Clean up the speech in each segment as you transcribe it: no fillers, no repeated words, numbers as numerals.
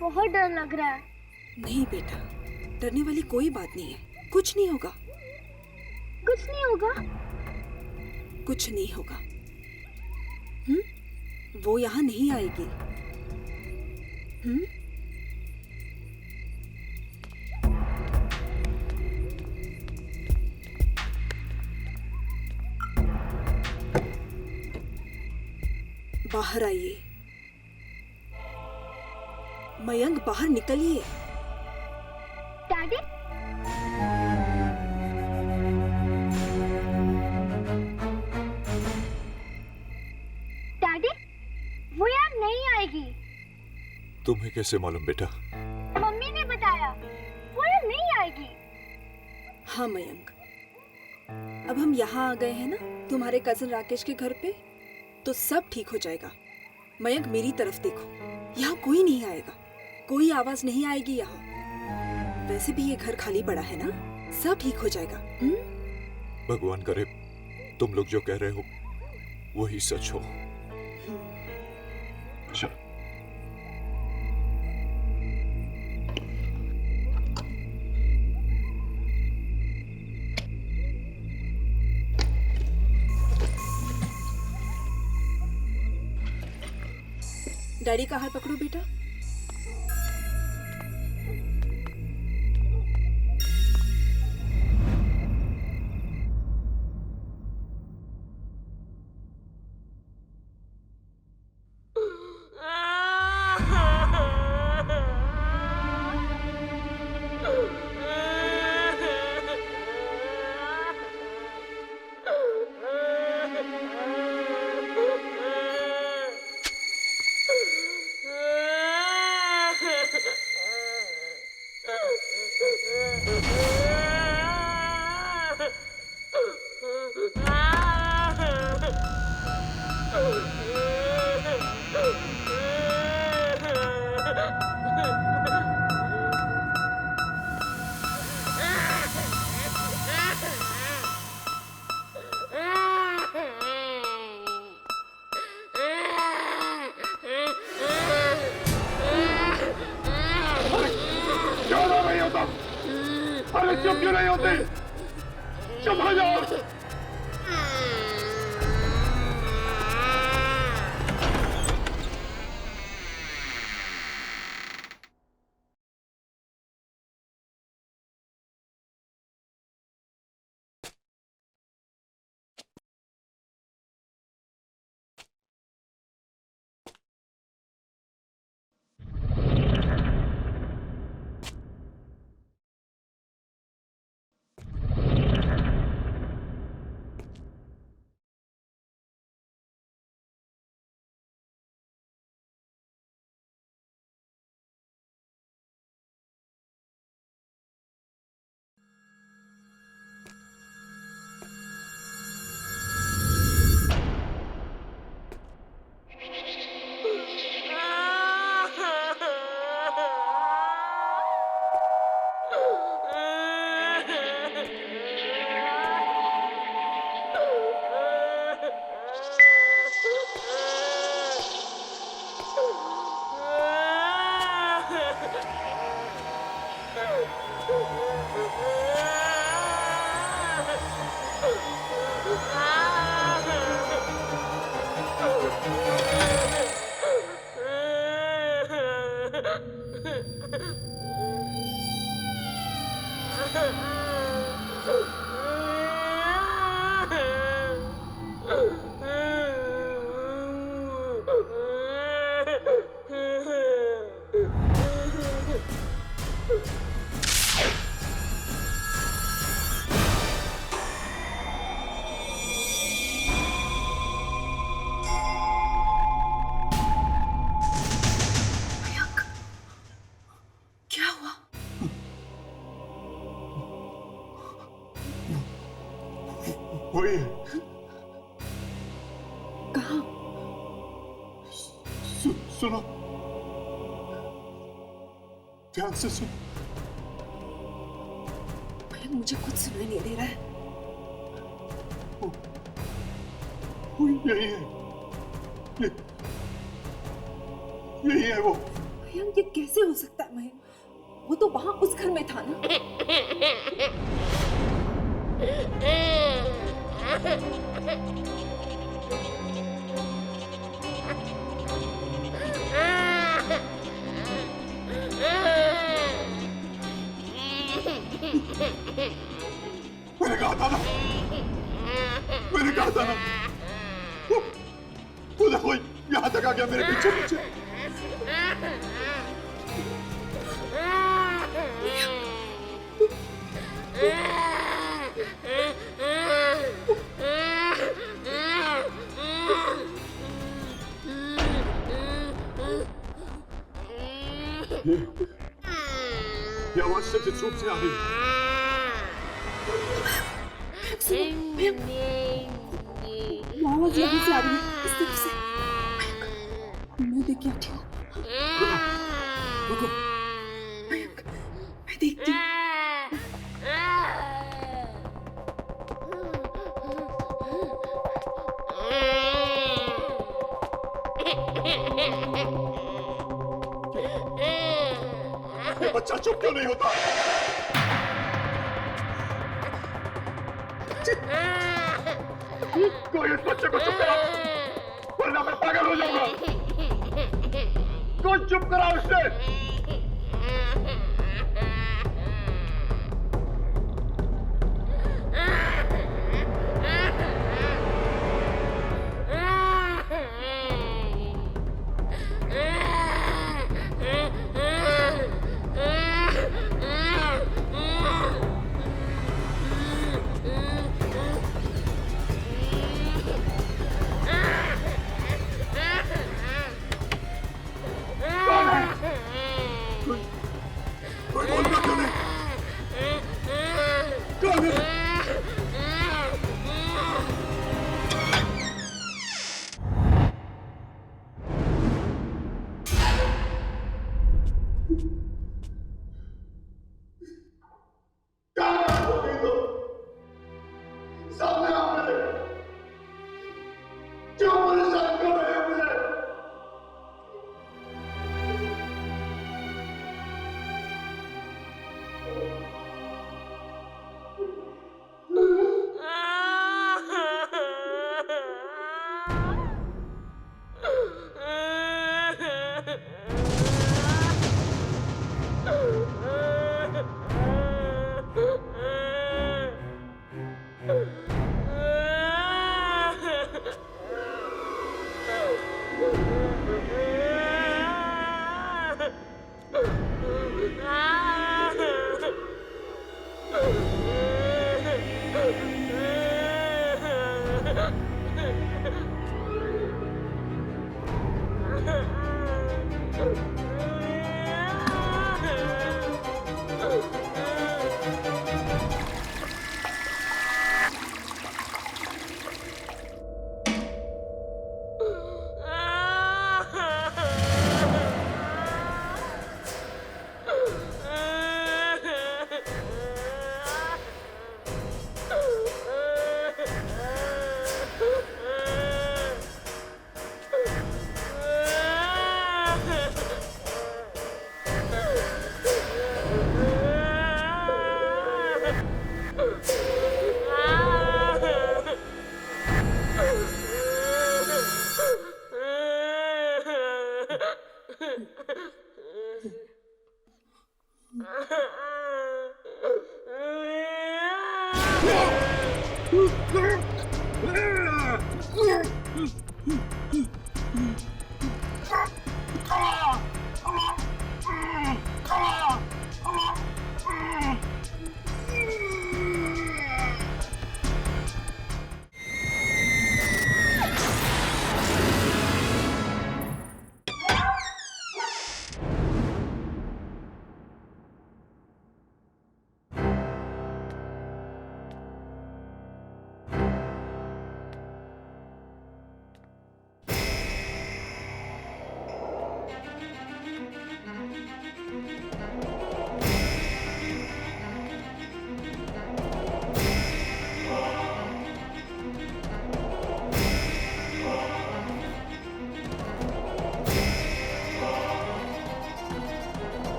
बहुत डर लग रहा है। नहीं बेटा, डरने वाली कोई बात नहीं है। कुछ नहीं होगा। कुछ नहीं होगा? कुछ नहीं होगा। वो यहाँ नहीं आएगी। बाहर आइए। मयंक, बाहर निकलिए। डैडी, डैडी, वो यार नहीं आएगी। तुम्हें कैसे मालूम बेटा? मम्मी ने बताया, वो यार नहीं आएगी। हाँ मयंक, अब हम यहाँ आ गए हैं ना तुम्हारे कजिन राकेश के घर पे, तो सब ठीक हो जाएगा। मयंक, मेरी तरफ देखो, यहाँ कोई नहीं आएगा, कोई आवाज नहीं आएगी यहाँ। वैसे भी ये घर खाली पड़ा है ना, सब ठीक हो जाएगा। भगवान करे तुम लोग जो कह रहे हो वही सच हो। चलो। डैडी का हाथ पकड़ो बेटा। अरे चुप क्यों नहीं होते? चुप हो जाओ। वही कहाँ? सुनो, ध्यान से सुनो। मयंक, मुझे कुछ सुनाई नहीं दे रहा है। वो यही है, यही है वो। मयंक ये कैसे हो सकता है मयंक? वो तो वहां उस घर में था ना। मैंने कहा था ना, मैंने कहा था ना। वो देखो यहाँ तक आ गया मेरे पीछे पीछे। ये आवाज सचित रूप से आ रही है। आवाज यहाँ से आ रही है, इस तरफ से। मैं देख के आती हूँ। रुको। मयंक, मैं देखती हूँ। ये बच्चा चुप क्यों नहीं होता? कोई इस बच्चे को चुप कराओ, वरना मैं पागल हो जाऊंगा। कोई चुप कराओ इसे। कोई बोलता क्यों नहीं? कौन है? सामने आओ मेरे। क्यों परेशान कर रहे हो मुझे?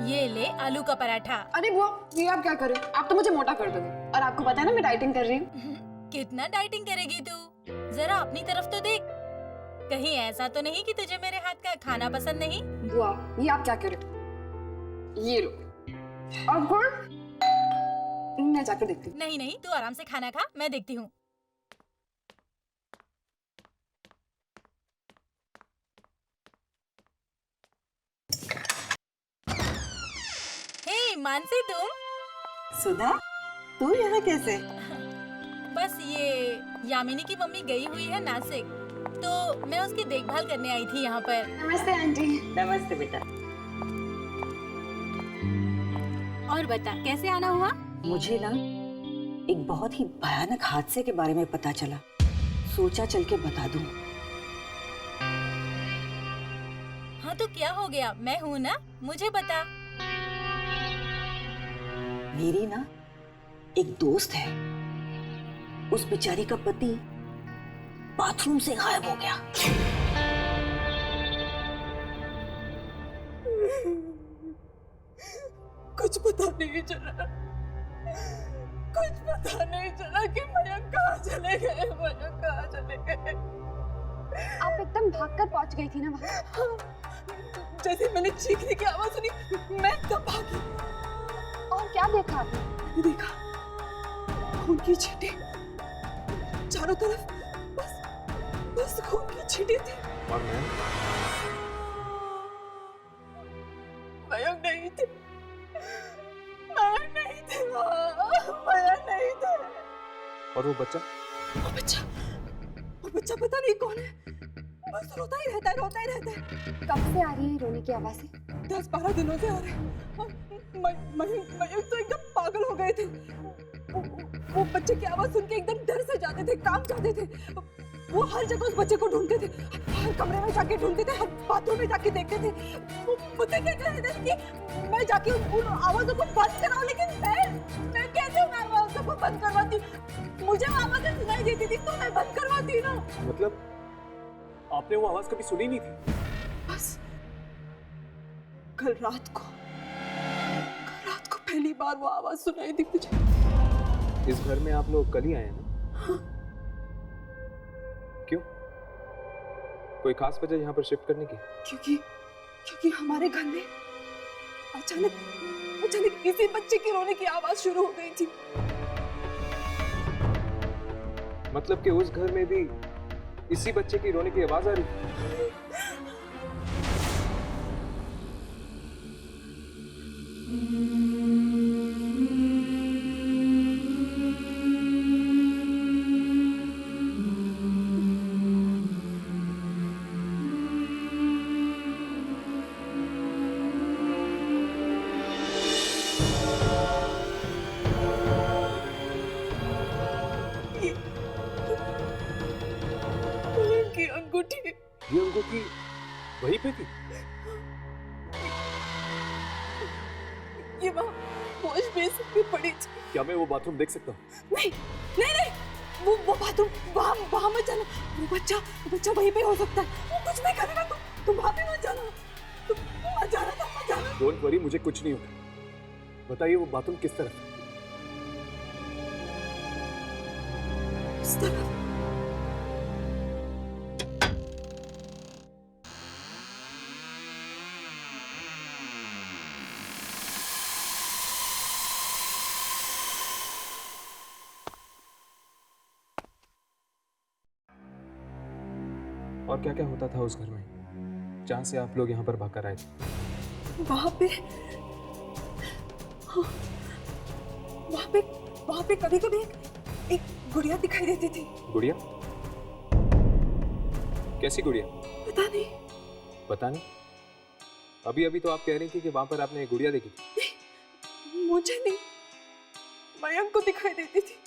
ये ले आलू का पराठा। अरे बुआ, ये आप क्या कर रहे हो? आप तो मुझे मोटा कर दोगे। और आपको पता है ना मैं डाइटिंग कर रही हूँ। कितना डाइटिंग करेगी तू? जरा अपनी तरफ तो देख। कहीं ऐसा तो नहीं कि तुझे मेरे हाथ का खाना पसंद नहीं? बुआ, ये आप क्या कर रहे हो? ये लो। और गुड़? मैं जाकर देखती हूँ। नहीं नहीं, तू आराम से खाना खा, मैं देखती हूँ। हे मानसी, तुम? सुधा, तू यहाँ कैसे? बस ये यामिनी की मम्मी गई हुई है नासिक, तो मैं उसकी देखभाल करने आई थी यहाँ पर। नमस्ते आंटी। नमस्ते बेटा। और बता, कैसे आना हुआ? मुझे ना एक बहुत ही भयानक हादसे के बारे में पता चला, सोचा चल के बता दूं। हाँ तो क्या हो गया? मैं हूँ ना, मुझे बता। मेरी ना एक दोस्त है, उस बेचारी का पति बाथरूम से गायब हो गया। कुछ पता नहीं चला, कुछ पता नहीं चला कि मयंक कहाँ चले गए, मयंक कहाँ चले गए। आप एकदम भागकर पहुंच गई थी ना वहाँ। जैसे मैंने चीखने की आवाज सुनी, मैं तब भागी। और क्या देखा आपने? मैंने देखा खून की छींटे चारों तरफ, बस खून की छींटे थी। और मैं मयंक नहीं थे, मयंक नहीं थे, मयंक नहीं थे। और वो बच्चा वो बच्चा पता नहीं कौन है, बस रोता ही रहता है, रोता ही रहता है। कब से आ रही है रोने की आवाज़ें? 10-12 दिनों से आ रहे हैं। मयंक तो एकदम पागल हो गए थे। वो बच्चे की आवाज सुन के एकदम डर से जाते थे, कांप जाते थे। वो हर जगह उस बच्चे को ढूंढते थे, हर कमरे में जाके ढूंढते थे, हर बाथरूम में जाके देखते थे। वो मुझे क्या कहते थे कि मैं जाके उन आवाजों को बंद कराऊं, लेकिन मैं कैसे उन आवाजों को बंद करवाती? मुझे वो आवाजें सुनाई देती थी तो मैं बंद करवाती ना। मतलब आपने वो आवाज कभी सुनी नहीं थी? बस कल रात को पहली बार वो आवाज सुनाई दी मुझे। इस घर में आप लोग कल ही आए हैं ना? हाँ। क्यों? कोई खास वजह यहाँ पर शिफ्ट करने की? क्योंकि हमारे घर में अचानक किसी बच्चे की रोने की आवाज शुरू हो गई थी। मतलब कि उस घर में भी इसी बच्चे की रोने की आवाज आ रही थी? ये अंगूठी वहीं पे थी? ये वॉश बेसिन पे पड़ी थी। क्या मैं वो बाथरूम देख सकता हूँ? नहीं, वो बाथरूम वहाँ मत जाना। वो बच्चा वहीं पे हो सकता है। वो कुछ नहीं करेगा, तुम वहाँ पे मत जाना। तुम मत जाना। डोंट वरी, मुझे कुछ नहीं होगा। बताइए वो बाथरूम किस तरफ है? इस तरफ। और क्या क्या होता था उस घर में जहाँ से आप लोग यहाँ पर भागकर आए थे? वहाँ पे कभी कभी एक गुड़िया दिखाई देती थी। गुड़िया? कैसी गुड़िया? पता नहीं। अभी अभी तो आप कह रही थी कि वहां पर आपने एक गुड़िया देखी थी। मुझे नहीं, मयंक को दिखाई देती थी।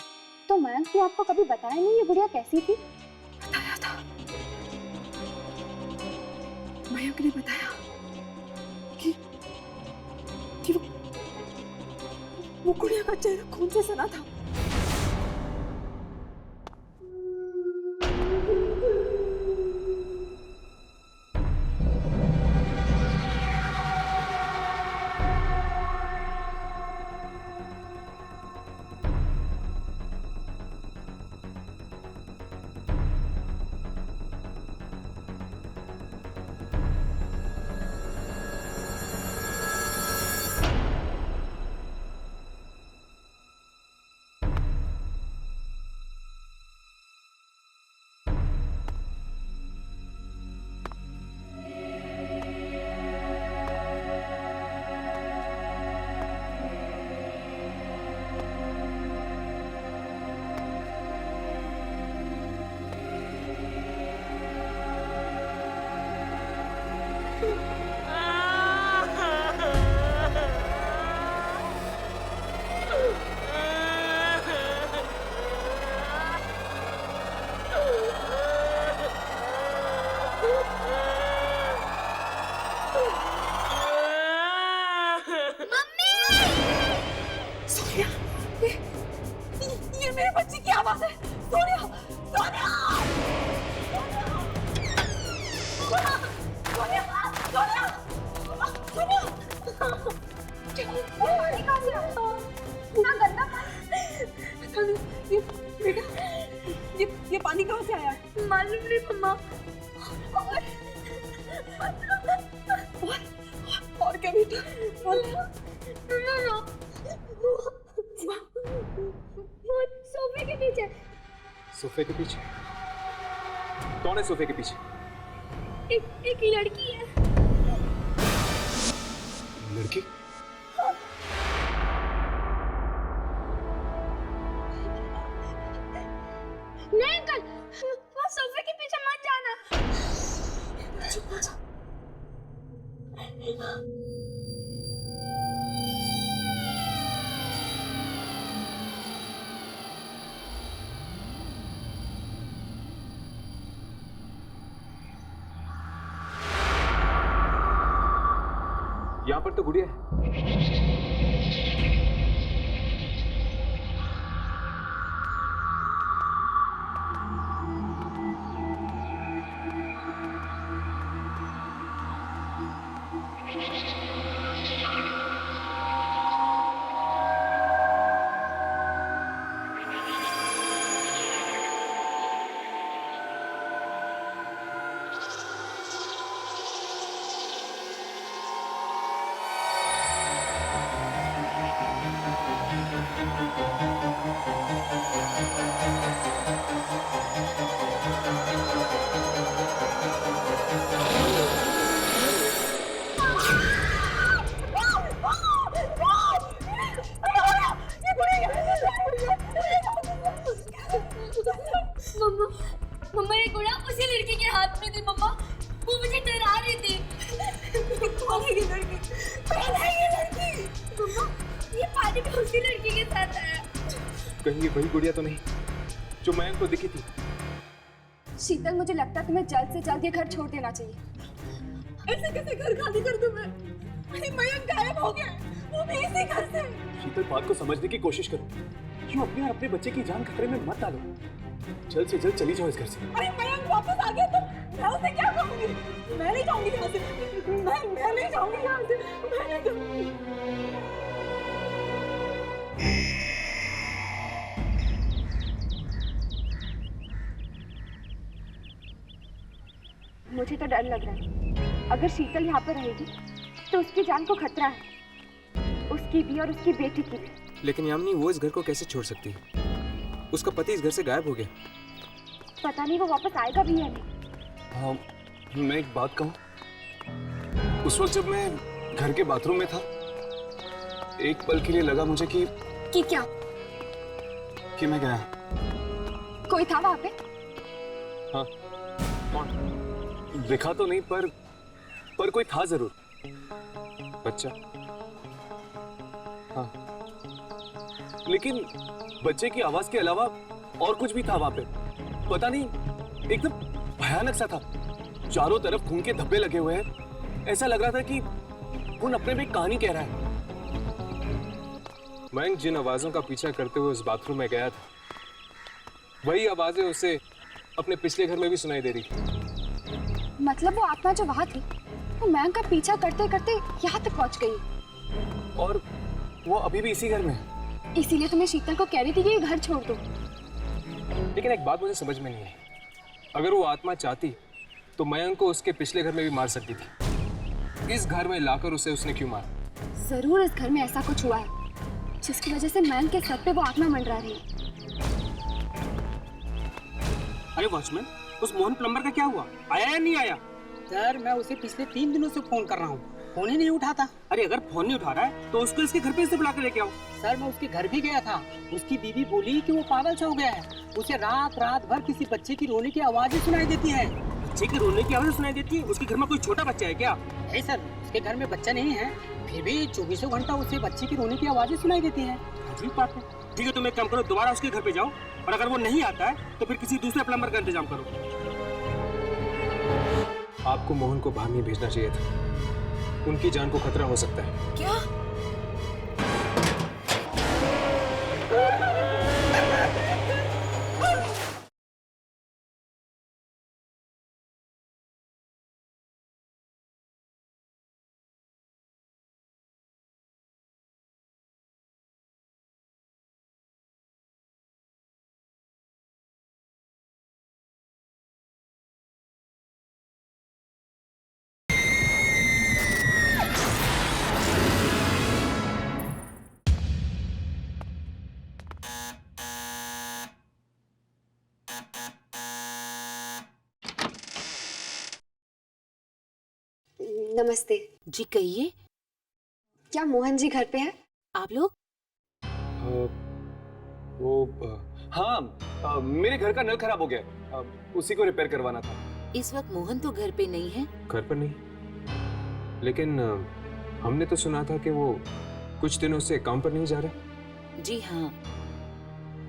तो मयंक ने आपको कभी बताया नहीं ये गुड़िया कैसी थी? बताया था, मयंक ने बताया कि वो गुड़िया का चेहरा खून से सना था। पानी कहाँ से आता? इतना गंदा पानी। ये बेटा, ये पानी कहाँ से आया? मालूम नहीं मम्मा। और क्या बेटा? और वो सोफे के पीछे। सोफे के पीछे? कौन है सोफे के पीछे? एक लड़की है। लड़की? नहीं अंकल, वो सोफे के पीछे मत जाना। यहाँ पर तो गुड़िया है। मम्मा, मम्मा ये गुड़ा उसी लड़की के हाथ में थी मम्मा। वो मुझे डरा रही थी। कौन है ये लड़की? कौन है ये लड़की? मम्मा, ये पानी में उसी लड़की के साथ आया। कहीं ये वही गुड़िया तो नहीं जो मयंक को दिखी थी? शीतल, मुझे लगता है तुम्हें जल्द से जल्द ये घर छोड़ देना चाहिए। ऐसे कैसे घर खाली कर दूं मैं? अरे मयंक गायब हो गया, वो भी इसी घर से। शीतल, बात को समझने की कोशिश करो। क्यों अपने और अपने बच्चे की जान खतरे में मत डालो। जल्द से जल्द चली जाओ इस घर से। अरे मयंक वापस आ गया तो मैं उसे क्या कहूंगी? मैं नहीं जाऊंगी यहाँ से। मैं नहीं जाऊंगी यहाँ से। मैं नहीं जाऊंगी। मुझे तो डर लग रहा है। अगर शीतल यहाँ पर रहेगी तो उसकी जान को खतरा है, उसकी भी और उसकी बेटी की भी। लेकिन यामिनी, वो इस घर को कैसे छोड़ सकती है? उसका पति इस घर से गायब हो गया। पता नहीं वो वापस आएगा भी या नहीं। हाँ, मैं एक बात कहूँ। उस वक्त जब मैं घर के बाथरूम में था, एक पल के लिए लगा मुझे कि क्या? कि मैं गया। कोई था वहाँ पे? हाँ। कौन? दिखा तो नहीं, पर कोई था जरूर। बच्चा? हाँ, लेकिन बच्चे की आवाज के अलावा और कुछ भी था वहां पे। पता नहीं, एकदम भयानक सा था। चारों तरफ खून के धब्बे लगे हुए हैं। ऐसा लग रहा था कि खून अपने में एक कहानी कह रहा है। मयंक जिन आवाजों का पीछा करते हुए उस बाथरूम में गया था, वही आवाजें उसे अपने पिछले घर में भी सुनाई दे रही थी। मतलब वो आत्मा जो वहाँ थी, वो मयंक का पीछा करते करते यहाँ तक पहुँच गई। और वो अभी भी इसी घर में है। इसीलिए तुम्हें शीतल को कह रही थी कि ये घर छोड़ दो। लेकिन एक बात मुझे समझ में नहीं आई। अगर वो आत्मा चाहती तो मयंक को उसके पिछले घर में भी मार सकती थी। इस घर में लाकर उसे उसने क्यों मारा? जरूर इस घर में ऐसा कुछ हुआ है जिसकी वजह से मयंक के सर पे वो आत्मा मंडरा रही है। अरे वॉचमैन, उस मोहन प्लम्बर का क्या हुआ? आया या नहीं आया? सर, मैं उसे पिछले 3 दिनों से फोन कर रहा हूँ, फोन ही नहीं उठाता। अरे अगर फोन नहीं उठा रहा है तो उसको इसके घर पे से बुला कर लेके आओ। सर, मैं उसके घर भी गया था। उसकी बीवी बोली कि वो पागल सा हो गया है। उसे रात रात भर किसी बच्चे की रोने की आवाज़ें सुनाई देती है। बच्चे की रोने की आवाज़ सुनाई देती है? उसके घर में कोई छोटा बच्चा है क्या? नहीं सर, उसके घर में बच्चा नहीं है, फिर भी 24 घंटा उसे बच्चे की रोने की आवाज़ें सुनाई देती है। अजीब बात है। ठीक है, तुम एक काम करो, दोबारा उसके घर पे जाओ, और अगर वो नहीं आता है तो फिर किसी दूसरे प्लम्बर का इंतजाम करो। आपको मोहन को बाहर नहीं भेजना चाहिए था। उनकी जान को खतरा हो सकता है। क्या? नमस्ते जी कहिए। क्या मोहन जी घर पे है? आप लोग? हाँ, मेरे घर का नल खराब हो गया, उसी को रिपेयर करवाना था। इस वक्त मोहन तो घर पे नहीं है। घर पर नहीं, लेकिन हमने तो सुना था कि वो कुछ दिनों से काम पर नहीं जा रहे। जी हाँ,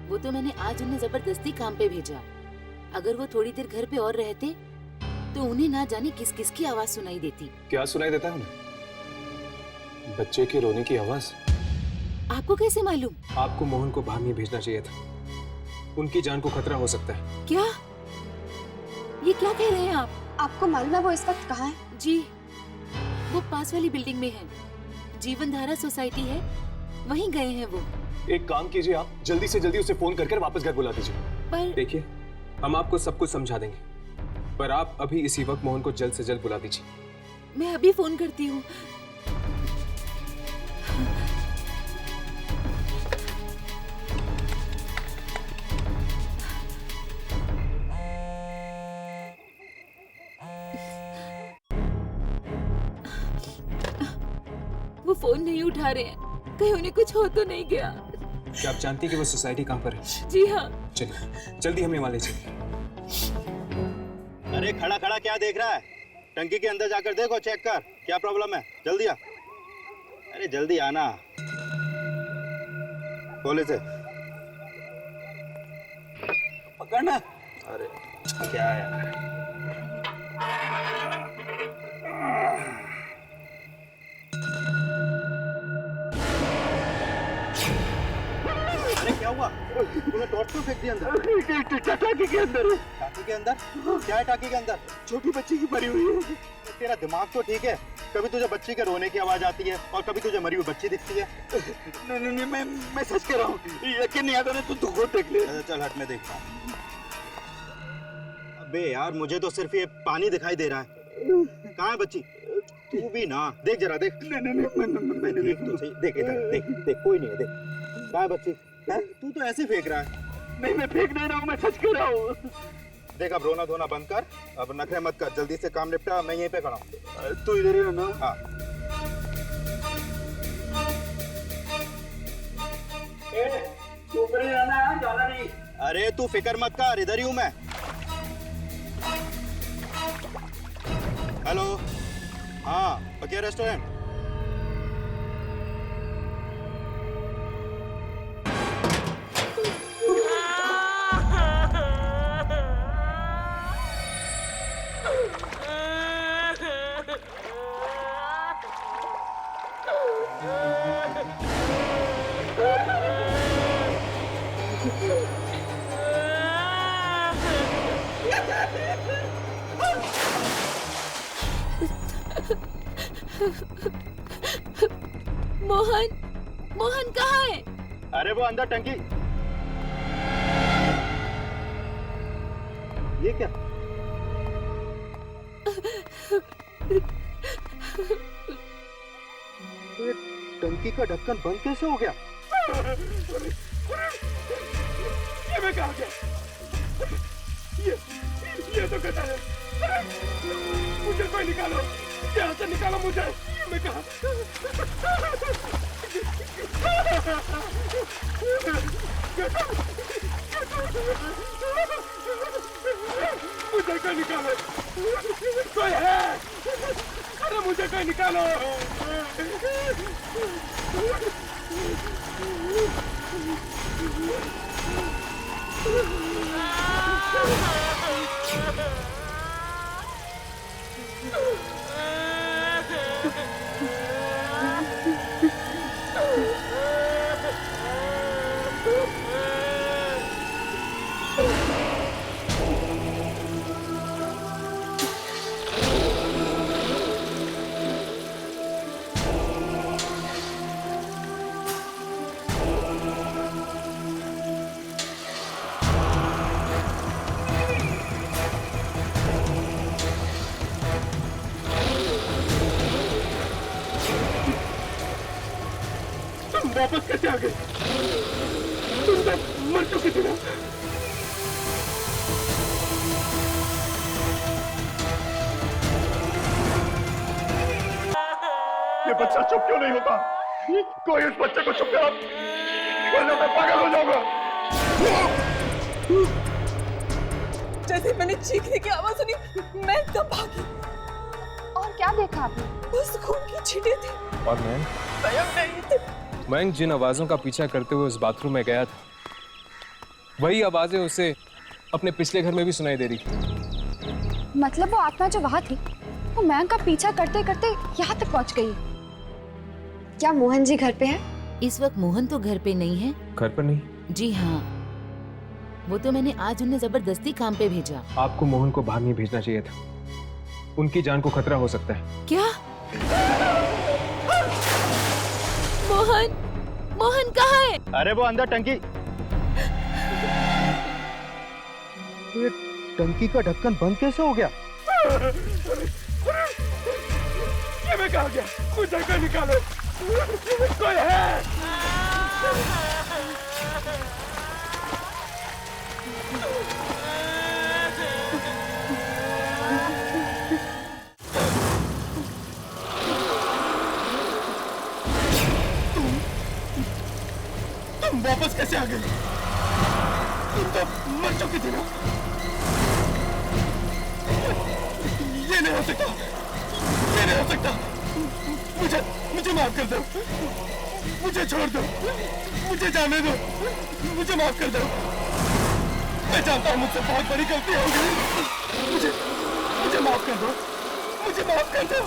वो तो मैंने आज उन्हें जबरदस्ती काम पे भेजा। अगर वो थोड़ी देर घर पे और रहते तो उन्हें ना जाने किस किस की आवाज सुनाई देती। क्या सुनाई देता है उन्हें? बच्चे के रोने की आवाज। आपको कैसे मालूम? आपको मोहन को बाहर नहीं भेजना चाहिए था, उनकी जान को खतरा हो सकता है। क्या? ये क्या कह रहे हैं आप? आपको मालूम है वो इस वक्त कहाँ है? जी, वो पास वाली बिल्डिंग में है, जीवन धारा सोसाइटी है, वहीं गए हैं वो। एक काम कीजिए, आप जल्दी से जल्दी उसे फोन करके वापस घर बुला दीजिए। पर देखिए, हम आपको सब कुछ समझा देंगे, पर आप अभी इसी वक्त मोहन को जल्द से जल्द बुला दीजिए। मैं अभी फोन करती हूँ। वो फोन नहीं उठा रहे हैं, कहीं उन्हें कुछ हो तो नहीं गया। क्या आप जानती हैं कि वो सोसाइटी कहाँ पर है? जी हाँ। चलिए जल्दी हमें वहाँ ले चलिए। अरे खड़ा खड़ा क्या देख रहा है? टंकी के अंदर जाकर देखो, चेक कर क्या प्रॉब्लम है। जल्दी आ, अरे जल्दी आना। खोले से पकड़ना। अरे क्या है? अरे क्या हुआ? तूने टॉर्च क्यों फेंक दिया अंदर? टाकी के अंदर। टाकी के अंदर? क्या है टाकी के अंदर? छोटी बच्ची की मरी हुई है। तेरा दिमाग तो ठीक है, कभी तुझे बच्ची के रोने की आवाज आती है और कभी तुझे मरी हुई बच्ची दिखती है। नहीं, मैं सच कह रहा हूँ, यकीन नहीं आता ना तो खुद देख ले। चल हट, मैं देखता हूँ। अबे यार, मुझे तो सिर्फ ये पानी दिखाई दे रहा है। कहाँ है बच्ची? तू भी ना देख, जरा देख। नहीं, मैंने देख तो सही, देख इधर, देख कोई नहीं है, देख। कहाँ है बच्ची? तू तो ऐसे फेंक रहा है। नहीं, मैं फेंक नहीं रहा हूँ, मैं सच कह रहा हूँ। देख, अब रोना धोना बंद कर, अब नखरे मत कर, जल्दी से काम निपटा, मैं यहीं पे खड़ा हूँ। तू इधर ही रहना। हाँ। तू ऊपर ही रहना है, जाना नहीं। अरे तू फिक्र मत कर, इधर ही हूँ मैं। हेलो, हाँ बकिया रेस्टोरेंट। मोहन कहाँ है? अरे वो अंदर टंकी। ये क्या? ये टंकी का ढक्कन बंद कैसे हो गया? ये मैं कहाँ गया? ये तो गधा है। मुझे कोई निकालो, यहाँ से निकालो मुझे। मैं कहाँ? मुझे कोई निकालो, कोई है? अरे मुझे कोई निकालो। वापस कैसे आ गए? तुम तो मर चुके थे ना? बच्चा चुप क्यों नहीं होता? कोई इस बच्चे को चुप करा, वरना मैं पागल हो जाऊंगा। जैसे मैंने चीखने की आवाज सुनी, मैं तब भागी। और क्या देखा आपने? बस खून की छींटे थी। और मयंक जिन आवाजों का पीछा करते हुए उस बाथरूम में गया था, वही आवाजें उसे अपने पिछले घर में भी सुनाई दे रही थी। मतलब वो आत्मा जो वहाँ थी, वो मयंक का पीछा करते करते यहाँ तक पहुँच गई। क्या मोहन जी घर पे है? इस वक्त मोहन तो घर पे नहीं है। घर पर नहीं? जी हाँ, वो तो मैंने आज उन्हें जबरदस्ती काम पे भेजा। आपको मोहन को बाहर नहीं भेजना चाहिए था, उनकी जान को खतरा हो सकता है। क्या? मोहन, मोहन कहाँ है? अरे वो अंदर टंकी। ये टंकी का ढक्कन बंद कैसे हो गया? ये मैं कहाँ गया? मुझे कोई निकालो, कोई है? तुम वापस कैसे आ गए? तुम तो मर चुकी थी ना? ये नहीं हो सकता, ये नहीं हो सकता। मुझे माफ कर दो, मुझे छोड़ दो, मुझे जाने दो, मुझे माफ कर दो। मैं जानता हूँ मुझसे बहुत बड़ी गलती हो गई। मुझे माफ कर दो, मुझे माफ कर दो।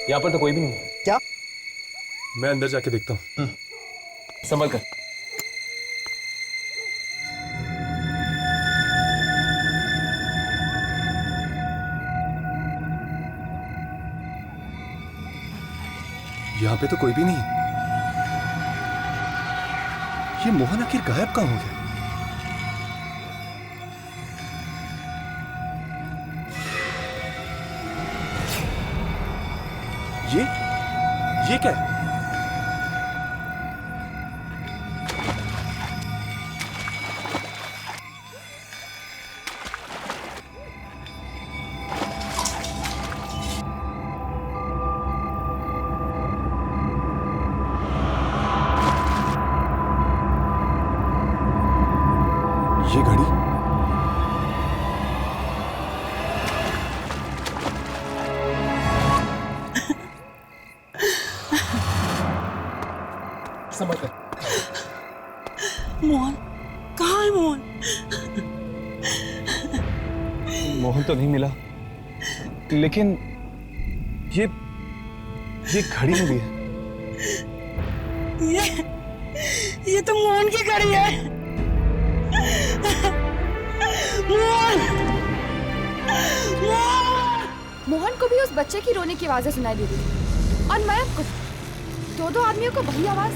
यहाँ पर तो कोई भी नहीं है। क्या? मैं अंदर जाके देखता हूँ। संभल कर। यहाँ पे तो कोई भी नहीं है। ये मोहन आखिर गायब कहाँ हो गया? ये क्या है? ये घड़ी संभल कर। मोहन कहाँ है? मोहन मोहन तो नहीं मिला, लेकिन ये घड़ी मिली है। ये तो मोहन की घड़ी है। मोहन को भी उस बच्चे की रोने की आवाजें सुनाई दे रही थी और मयंक को। दो आदमियों को वही आवाज।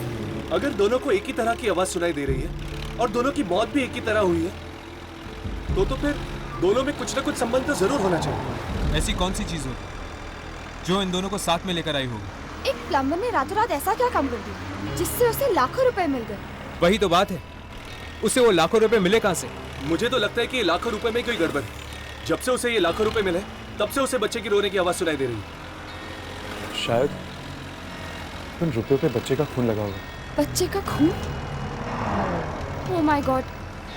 अगर दोनों को एक ही तरह की आवाज सुनाई दे रही है और दोनों की मौत भी एक ही तरह हुई है, तो फिर दोनों में कुछ ना कुछ संबंध तो जरूर होना चाहिए। ऐसी कौन सी चीज होगी जो इन दोनों को साथ में लेकर आई होगी? एक प्लम्बर ने रातों रात ऐसा क्या काम कर दिया जिससे उसे लाखों रुपए मिल गए? वही तो बात है, उसे वो लाखों रुपए मिले कहाँ से? मुझे तो लगता है कि लाखों रुपए में कोई गड़बड़ है। जब से उसे ये लाखों रुपए मिले, तब से उसे बच्चे की रोने की आवाज सुनाई दे रही है। शायद उन रुपयों पे बच्चे का खून लगा होगा। बच्चे का खून? Oh my God,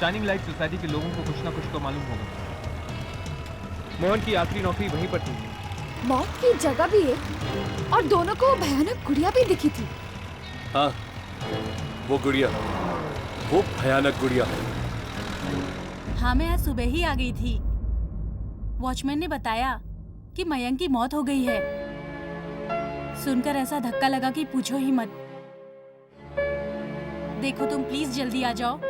shining light society के लोगों को कुछ ना कुछ तो मालूम होगा। मोहन की आखिरी नौकरी वहीं पर थी। मौत की जगह भी है और दोनों को भयानक गुड़िया भी दिखी थी। हाँ, वो गुड़िया, वो भयानक गुड़िया। हाँ, मैं आज सुबह ही आ गई थी। वॉचमैन ने बताया कि मयंक की मौत हो गई है। सुनकर ऐसा धक्का लगा कि पूछो ही मत। देखो तुम प्लीज जल्दी आ जाओ,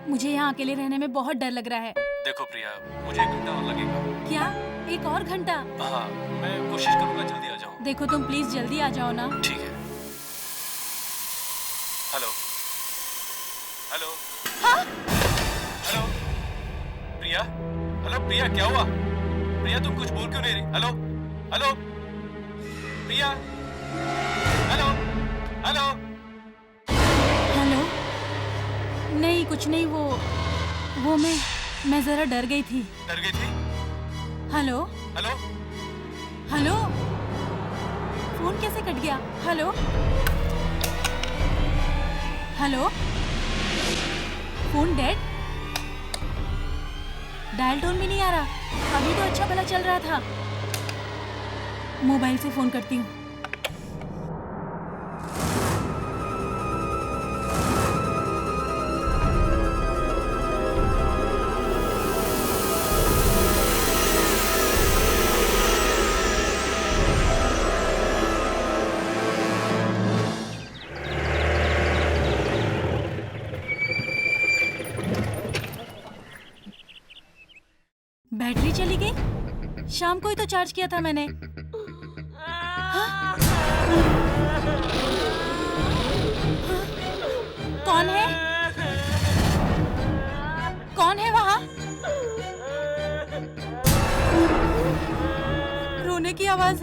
मुझे यहाँ अकेले रहने में बहुत डर लग रहा है। देखो प्रिया, मुझे 1 घंटा और लगेगा। क्या 1 और घंटा? हाँ, मैं कोशिश करूंगा जल्दी आ जाऊं। देखो तुम प्लीज जल्दी आ जाओ ना। ठीक है। हेलो हेलो हाँ? हेलो प्रिया, हेलो प्रिया, क्या हुआ? प्रिया तुम कुछ बोल क्यों नहीं रही? हेलो हेलो प्रिया, हेलो हेलो हेलो। नहीं कुछ नहीं, वो मैं जरा डर गई थी। डर गई थी? हेलो हेलो हेलो, फोन कैसे कट गया? Hello hello, phone dead, dial tone भी नहीं आ रहा। अभी तो अच्छा भला चल रहा था। मोबाइल से फोन करती हूँ। बैटरी चली गई? शाम को ही तो चार्ज किया था मैंने। हाँ? कौन है? कौन है वहाँ? रोने की आवाज।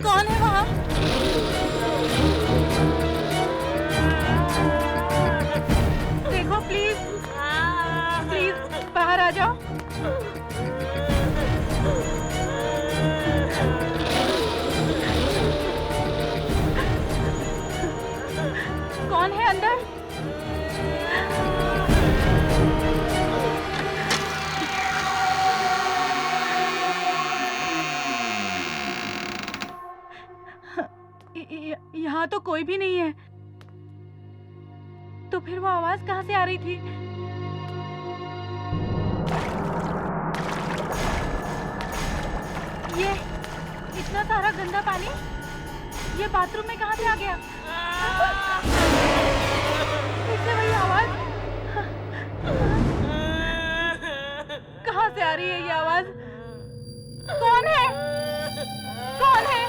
कौन है वहाँ? देखो प्लीज, प्लीज बाहर आ जाओ। कौन है अंदर? यहाँ तो कोई भी नहीं है। तो फिर वो आवाज कहाँ से आ रही थी? ये इतना सारा गंदा पानी ये बाथरूम में कहाँ से आ गया? फिर से वही आवाज। कहाँ से आ रही है ये आवाज? कौन है? कौन है?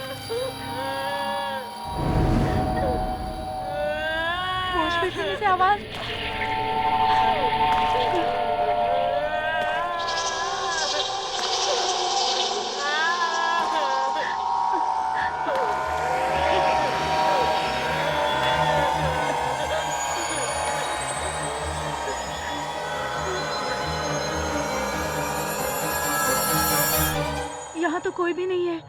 वॉश बेसिन में से आवाज। यहाँ तो कोई भी नहीं है।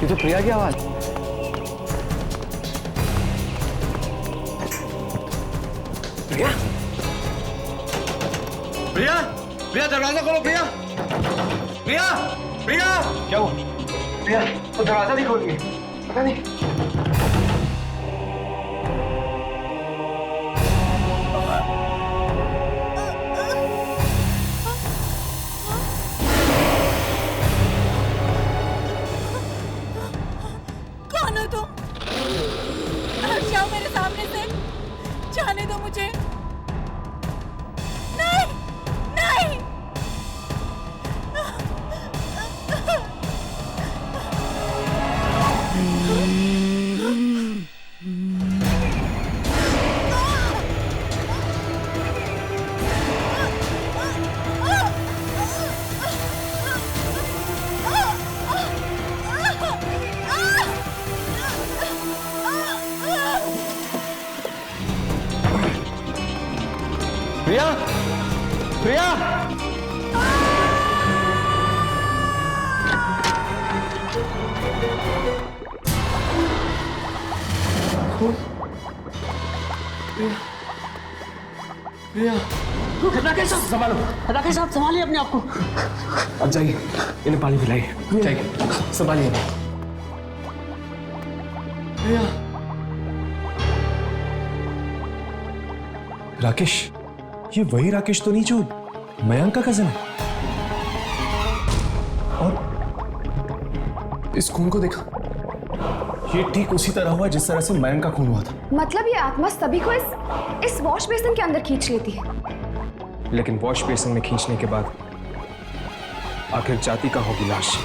ये तो प्रिया की आवाज। प्रिया, प्रिया, प्रिया दरवाजा खोलो। प्रिया, प्रिया, प्रिया, क्या हुआ? प्रिया तो दरवाजा नहीं खोल रही, पता नहीं। कौन हो तुम? हट जाओ मेरे सामने से, जाने दो मुझे। नहीं, नहीं। प्रिया, प्रिया, प्रिया, राकेश साहब संभालो, राकेश साहब संभालिए अपने आप को। अब जाइए, इन्हें पानी पिलाइए। जाइए, संभालिए। प्रिया, राकेश, ये वही राकेश तो नहीं जो मयंक का कजन है? और इस खून को देखा, ये ठीक उसी तरह हुआ जिस तरह से मयंक का खून हुआ था। मतलब ये आत्मा सभी को इस वॉश बेसिन के अंदर खींच लेती है। लेकिन वॉश बेसिन में खींचने के बाद आखिर जाति का होगी लाश।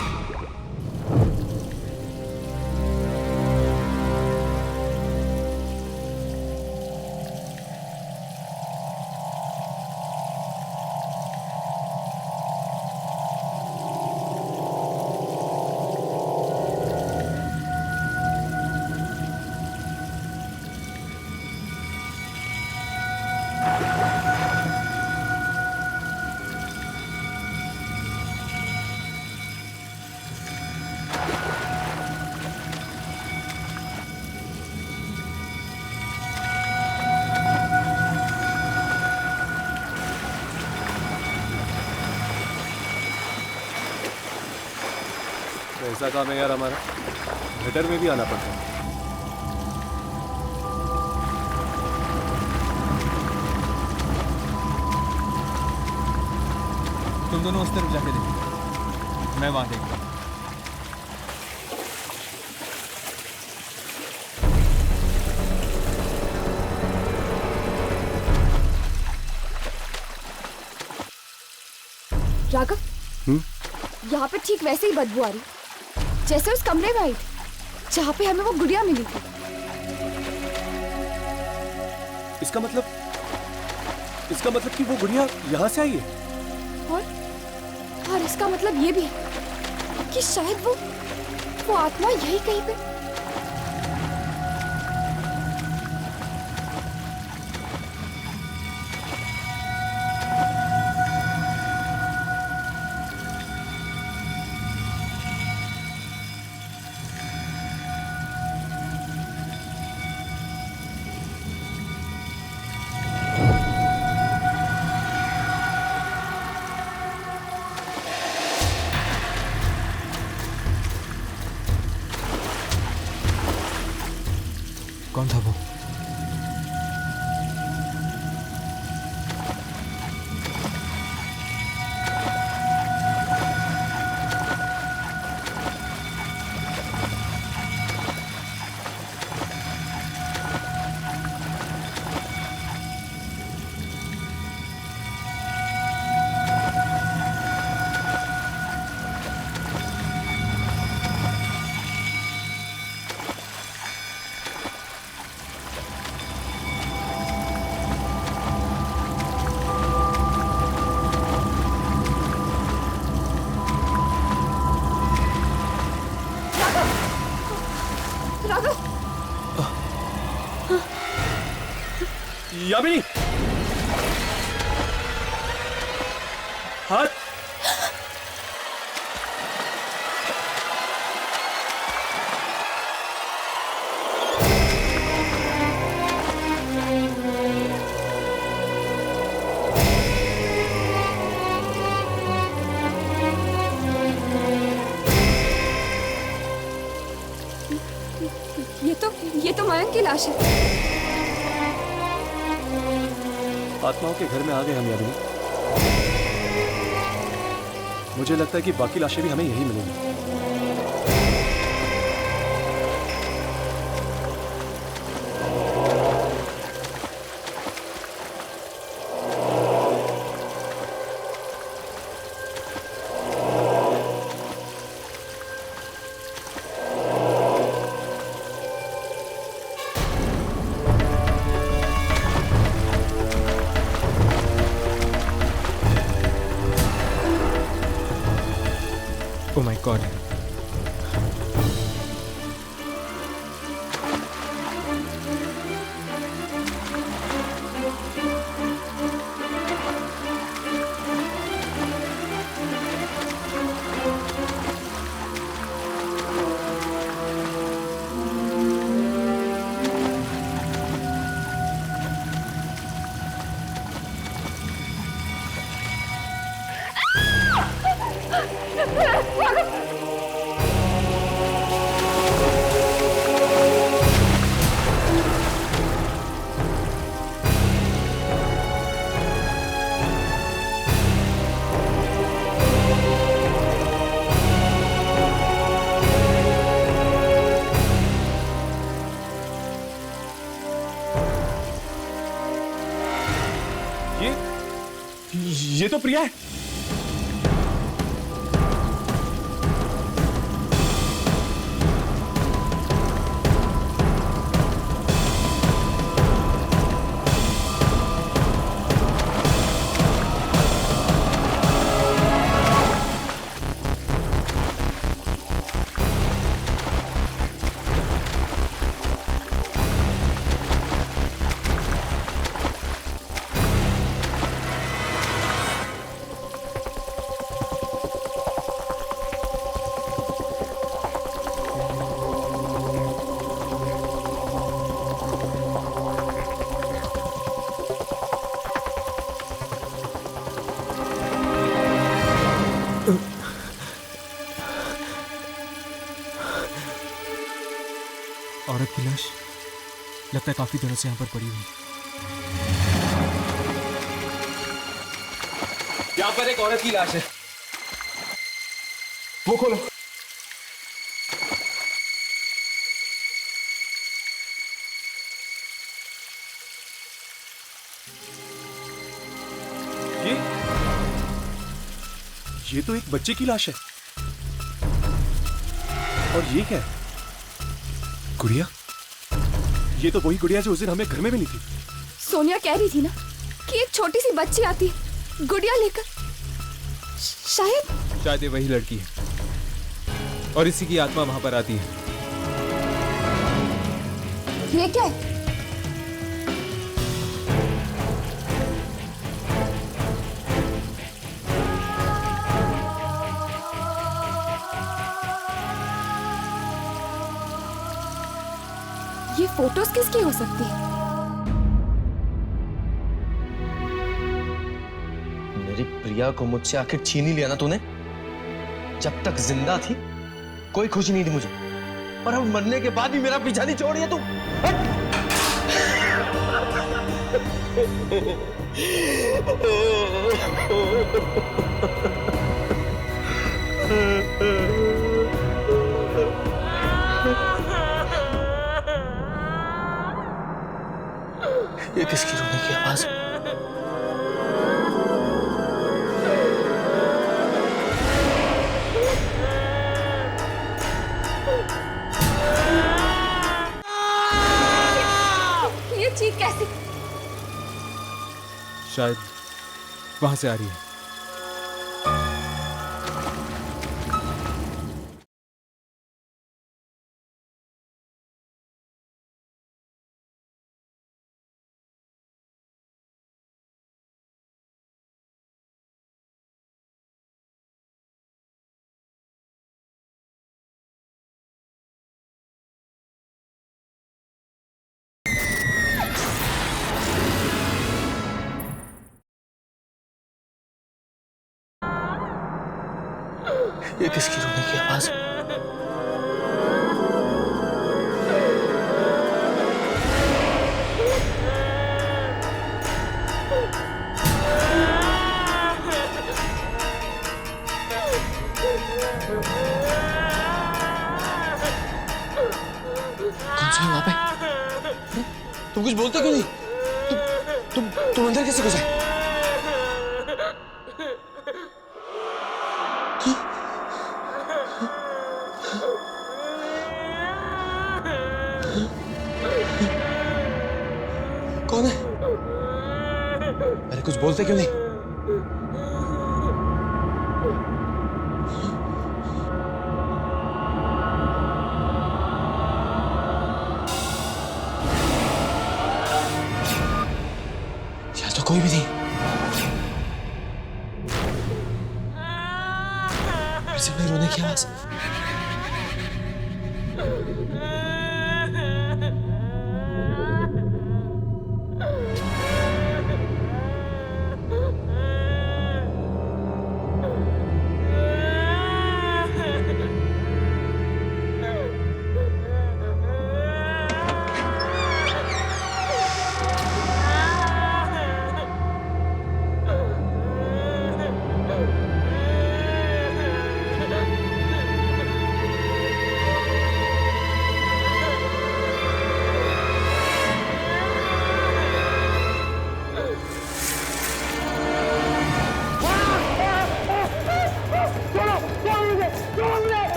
ऐसा काम है यार हमारा, गटर में भी आना पड़ता है। तुम दोनों उस तरफ जाके देखो, मैं वहां देखता हूं। राघव, यहाँ पे ठीक वैसे ही बदबू आ रही जैसे उस कमरे में आई थी जहाँ पे हमें वो गुड़िया मिली थी। इसका मतलब कि वो गुड़िया यहाँ से आई है। और इसका मतलब ये भी है कि शायद वो आत्मा यही कहीं पे। कौन था वो? यामिनी, हाथ। ये तो मयंक की लाश है। आत्माओं के घर में आ गए हम यामिनी। मुझे लगता है कि बाकी लाशें भी हमें यहीं मिलेंगी। Oh my God. ये तो प्रिया है। औरत की लाश लगता है काफी दिनों से यहाँ पर पड़ी हुई। यहाँ पर एक औरत की लाश है। वो खोलो। ये तो एक बच्चे की लाश है। और ये क्या है? गुड़िया? ये तो वही गुड़िया जो उस दिन हमें घर में मिली थी। सोनिया कह रही थी ना कि एक छोटी सी बच्ची आती गुड़िया लेकर। शायद ये वही लड़की है और इसी की आत्मा वहां पर आती है। ये क्या है? ये फोटोज किसकी हो सकती है? मेरी प्रिया को मुझसे आखिर छीन ही लिया ना तूने। जब तक जिंदा थी कोई खुशी नहीं थी मुझे, और अब मरने के बाद भी मेरा पीछा नहीं छोड़ रही है तू। ये किसकी रोने की आवाज? ये चीख कैसे? शायद वहां से आ रही है। ये किसकी रोने की आवाज? कौन सा है वहां पे? तुम कुछ बोलते क्यों नहीं? तुम अंदर कैसे घुसे? कौन है? अरे कुछ बोलते क्यों नहीं? यहाँ तो कोई भी नहीं। फिर से वही रोने की आवाज।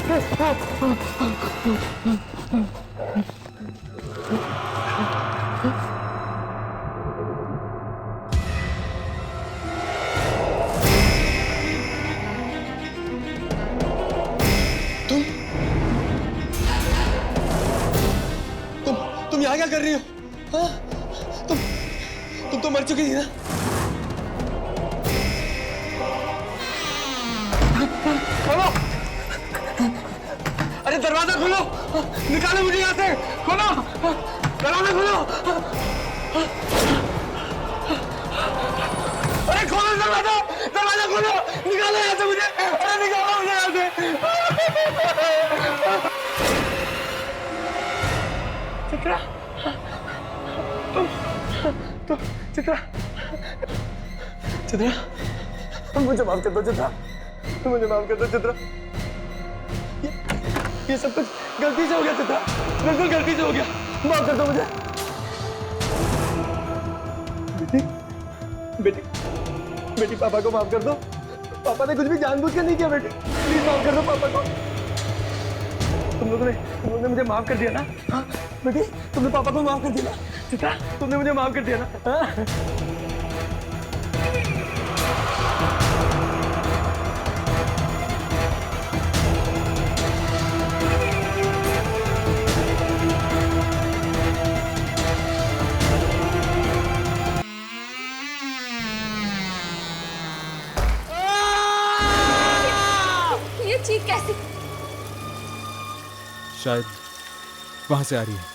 तुम यहाँ क्या कर रही हो? हाँ? तुम तो मर चुकी थी ना? खोलो! अरे दरवाजा खोलो! निकालो मुझे यहाँ से! खोलो! दरवाजा खोलो! अरे खोलो दरवाजा! दरवाजा खोलो! निकालो यहाँ से मुझे! अरे निकालो मुझे यहाँ से! चित्रा! चित्रा! चित्रा! मुझे माफ कर दो चित्रा! मुझे माफ कर दो चित्रा! ये सब कुछ गलती से हो गया चित्रा! बिल्कुल गलती से हो गया! माफ कर दो मुझे! बेटी बेटी पापा को माफ कर दो। पापा ने कुछ भी जानबूझकर नहीं किया बेटी, प्लीज माफ कर दो पापा को। तुम लोगों ने मुझे माफ कर दिया ना? हाँ बेटी, तुमने पापा को माफ कर दिया ना? चित्रा, तुमने मुझे माफ कर दिया ना? हाँ? ये चीख कैसे? शायद वहां से आ रही है।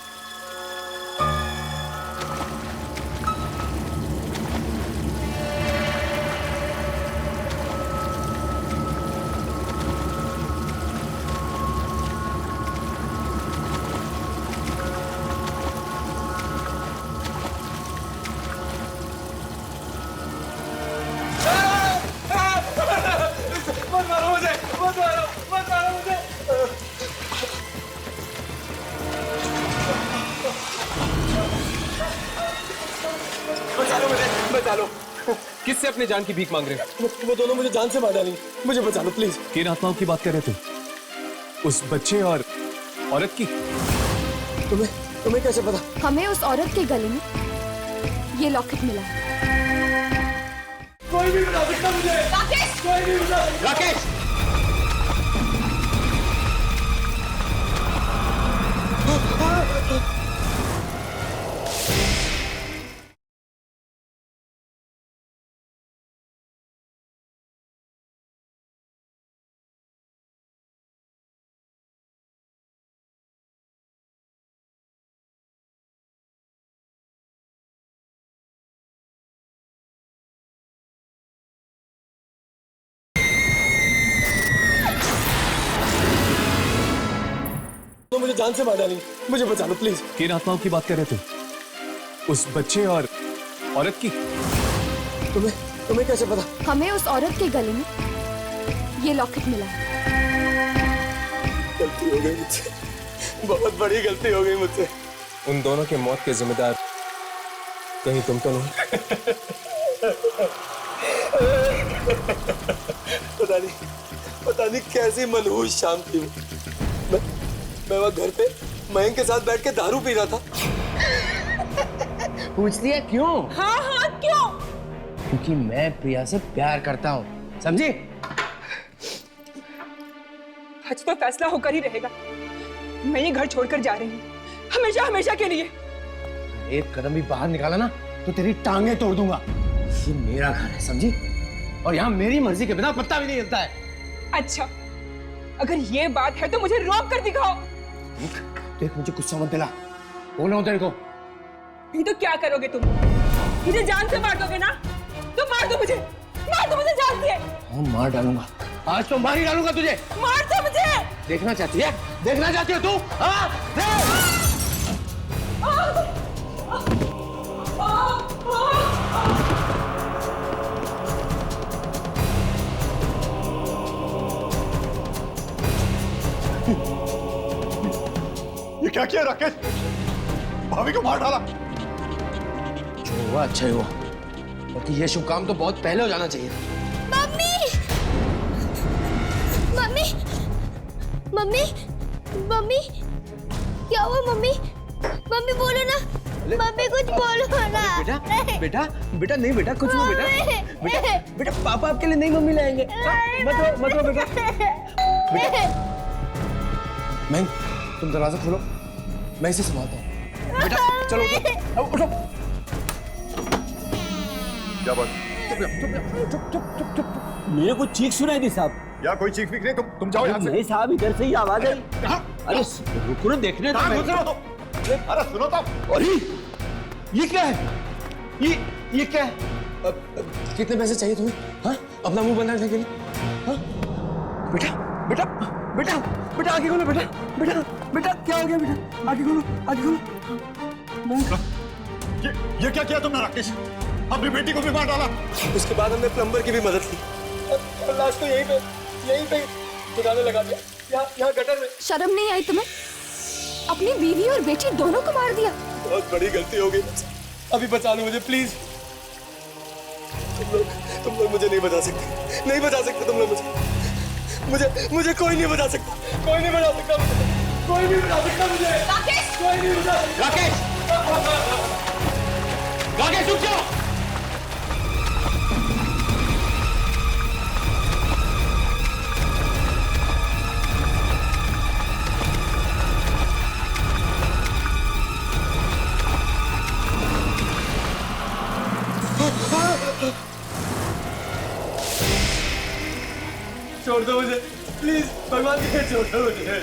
किससे अपने जान की भीख मांग रहे हो? वो दोनों मुझे जान से मार डालेंगे, मुझे बचा लो प्लीज। किन आत्माओं की बात कर रहे थे? उस बच्चे और औरत की? तुम्हें कैसे पता? हमें उस औरत के गले में ये लॉकेट मिला। कोई भी बता सकता मुझे? राकेश! कोई भी बता सकता? राकेश! तो मुझे जान से मार डालेंगे, मुझे बचा लो प्लीज। किन आत्माओं की बात कर रहे थे? उस बच्चे और औरत की? तुम्हें कैसे पता? हमें उस औरत के गले में ये लॉकेट मिला। गलती हो गई मुझसे, बहुत बड़ी गलती हो गई मुझसे। उन दोनों के मौत के जिम्मेदार कहीं तुम तो नहीं? पता नहीं कैसी मनहूस शाम थी वो। मैं वहाँ घर पे मयंक के साथ बैठ के दारू पी रहा था। पूछती है क्यों? हाँ क्यों? क्योंकि मैं प्रिया से प्यार करता हूँ, समझी? आज तो फैसला होकर ही रहेगा। मैं ये घर छोड़कर जा रही हूँ, हमेशा हमेशा के लिए। एक कदम भी बाहर निकाला ना तो तेरी टांगे तोड़ दूंगा। ये मेरा घर है, समझी? और यहाँ मेरी मर्जी के बिना पत्ता भी नहीं हिलता है। अच्छा, अगर ये बात है तो मुझे रोक कर दिखाओ। देख, मुझे गुस्सा मत दिला। बोला हूं तेरे को। ये तो क्या करोगे तुम? मुझे जान से मार दोगे ना? तो मार दो मुझे जान से। हाँ, मार डालूंगा। आज तो मार ही डालूंगा तुझे। मार दो मुझे। देखना चाहती है? देखना चाहती हो तू? हाँ, ये क्या किया राकेश? भाभी को मार डाला। जो हुआ अच्छा ही हुआ, क्योंकि ये शुभ काम तो बहुत पहले हो जाना चाहिए। मम्मी! मम्मी मम्मी क्या हुआ मम्मी? मम्मी बोलो ना, मम्मी कुछ बोलो ना। बेटा बेटा बेटा नहीं बेटा, कुछ नहीं बेटा। बेटा बेटा पापा आपके लिए नहीं मम्मी लाएंगे। मत रो बेटा। बेटा मैं, तुम दरवाजा खोलो, मैं इसे संभालता हूँ। बेटा चलो उठो, उठो। क्या बात? चुप। मेरे को चीख सुनाई दी साहब। या कोई चीख नहीं, तुम जाओ यहाँ से। नहीं साहब, इधर से ही आवाज आई। अरे रुको ना, देखने दो। अरे सुनो तो। अरे ये क्या है? ये क्या है? कितने पैसे चाहिए तुम्हें? हाँ, अपना मुंह बंद रखने के लिए? हाँ? बेटा बेटा बेटा बेटा आगे खोलो बेटा। बेटा बेटा क्या हो गया बेटा? आगे खोलो, आगे खोलो। ये क्या किया तुमने राकेश? अपनी बेटी को भी मार डाला। उसके बाद हमने प्लम्बर की भी मदद की और लाश को यहीं पे बुझाने लगा दिया, यहाँ गटर में। शर्म नहीं आई तुम्हें? अपनी बीवी और बेटी दोनों को मार दिया। बहुत बड़ी गलती हो गई, अभी बचा लो मुझे प्लीज। तुम लोग मुझे नहीं बचा सकते, नहीं बचा सकते तुम लोग मुझे कोई नहीं बचा सकता, कोई नहीं बचा सकता मुझे, कोई नहीं बचा सकता मुझे। राकेश, कोई नहीं बचा सकता। राकेश रुक जाओ। छोड़ दो मुझे प्लीज, भगवान के लिए छोड़ दो मुझे,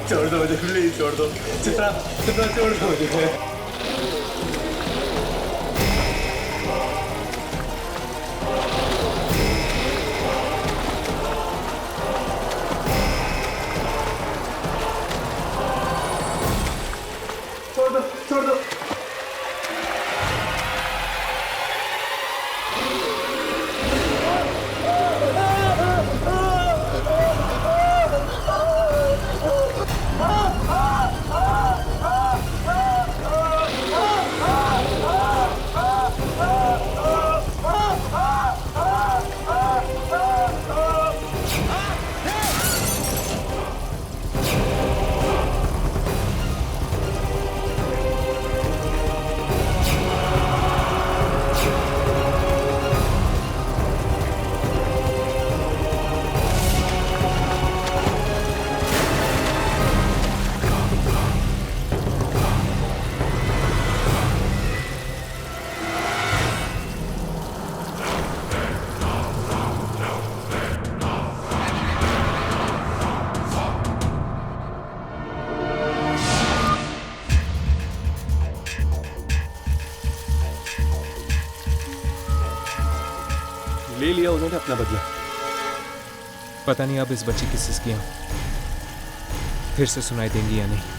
छोड़ दो मुझे प्लीज, छोड़ दो चित्रा, चित्रा छोड़ दो मुझे। छोड़ दो। ले लिया उन्होंने अपना बदला। पता नहीं अब इस बच्ची की सिसकियां फिर से सुनाई देंगी या नहीं।